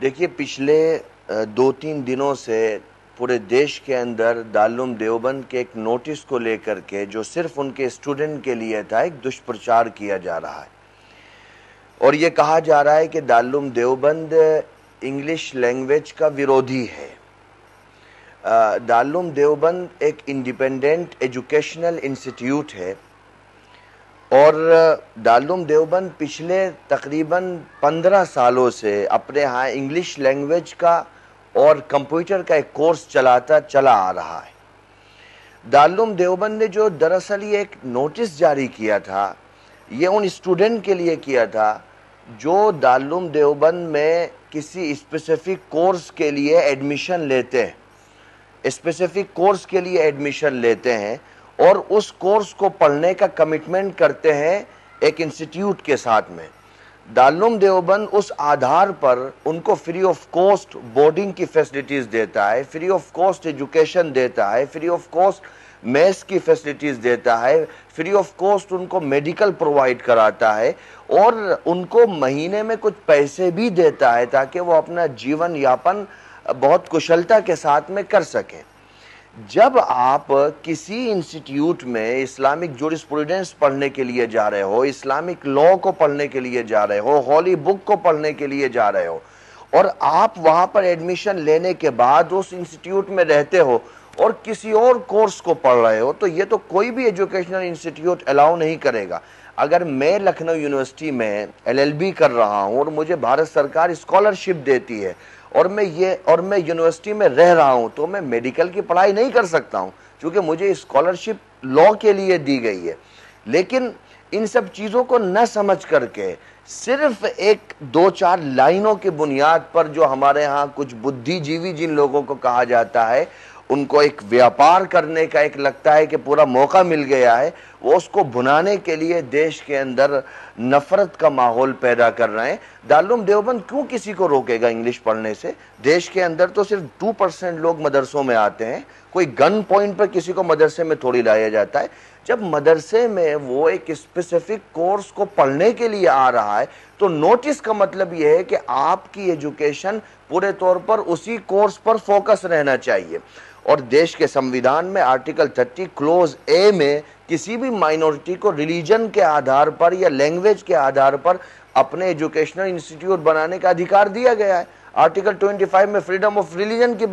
देखिए, पिछले 2-3 दिनों से पूरे देश के अंदर दारुल देवबंद के एक नोटिस को लेकर के जो सिर्फ उनके स्टूडेंट के लिए था, एक दुष्प्रचार किया जा रहा है और ये कहा जा रहा है कि दारुल देवबंद इंग्लिश लैंग्वेज का विरोधी है। दारुल देवबंद एक इंडिपेंडेंट एजुकेशनल इंस्टीट्यूट है और दारुल देवबंद पिछले तकरीबन 15 सालों से अपने यहाँ इंग्लिश लैंग्वेज का और कंप्यूटर का एक कोर्स चलाता चला आ रहा है। दारुल देवबंद ने जो दरअसल ये एक नोटिस जारी किया था, ये उन स्टूडेंट के लिए किया था जो दारुल देवबंद में किसी स्पेसिफिक कोर्स के लिए एडमिशन लेते हैं, स्पेसिफिक कोर्स के लिए एडमिशन लेते हैं और उस कोर्स को पढ़ने का कमिटमेंट करते हैं एक इंस्टीट्यूट के साथ में। दारुल देवबंद उस आधार पर उनको फ्री ऑफ कॉस्ट बोर्डिंग की फैसिलिटीज़ देता है, फ्री ऑफ कॉस्ट एजुकेशन देता है, फ्री ऑफ कॉस्ट मेस की फैसिलिटीज़ देता है, फ्री ऑफ कॉस्ट उनको मेडिकल प्रोवाइड कराता है और उनको महीने में कुछ पैसे भी देता है ताकि वो अपना जीवन यापन बहुत कुशलता के साथ में कर सकें। जब आप किसी इंस्टीट्यूट में इस्लामिक जूरिस्प्रूडेंस पढ़ने के लिए जा रहे हो, इस्लामिक लॉ को पढ़ने के लिए जा रहे हो, हॉली बुक को पढ़ने के लिए जा रहे हो और आप वहां पर एडमिशन लेने के बाद उस इंस्टीट्यूट में रहते हो और किसी और कोर्स को पढ़ रहे हो, तो ये तो कोई भी एजुकेशनल इंस्टीट्यूट अलाउ नहीं करेगा। अगर मैं लखनऊ यूनिवर्सिटी में LLB कर रहा हूँ और मुझे भारत सरकार स्कॉलरशिप देती है और मैं यूनिवर्सिटी में रह रहा हूं, तो मैं मेडिकल की पढ़ाई नहीं कर सकता हूं क्योंकि मुझे स्कॉलरशिप लॉ के लिए दी गई है। लेकिन इन सब चीज़ों को न समझ करके सिर्फ एक 2-4 लाइनों की बुनियाद पर जो हमारे यहाँ कुछ बुद्धिजीवी जिन लोगों को कहा जाता है, उनको एक व्यापार करने का एक लगता है कि पूरा मौका मिल गया है, वो उसको भुनाने के लिए देश के अंदर नफरत का माहौल पैदा कर रहे हैं। दारुल देवबंद क्यों किसी को रोकेगा इंग्लिश पढ़ने से? देश के अंदर तो सिर्फ 2% लोग मदरसों में आते हैं, कोई गन पॉइंट पर किसी को मदरसे में थोड़ी लाया जाता है। जब मदरसे में वो एक स्पेसिफिक कोर्स को पढ़ने के लिए आ रहा है तो नोटिस का मतलब यह है कि आपकी एजुकेशन पूरे तौर पर उसी कोर्स पर फोकस रहना चाहिए। और देश के संविधान में आर्टिकल 30 क्लोज ए में किसी भी माइनॉरिटी को रिलीजन के आधार पर या लैंग्वेज के आधार पर अपने एजुकेशनल इंस्टीट्यूट बनाने का अधिकार दिया गया है। आर्टिकल 25 में फ्रीडम ऑफ रिलीजन की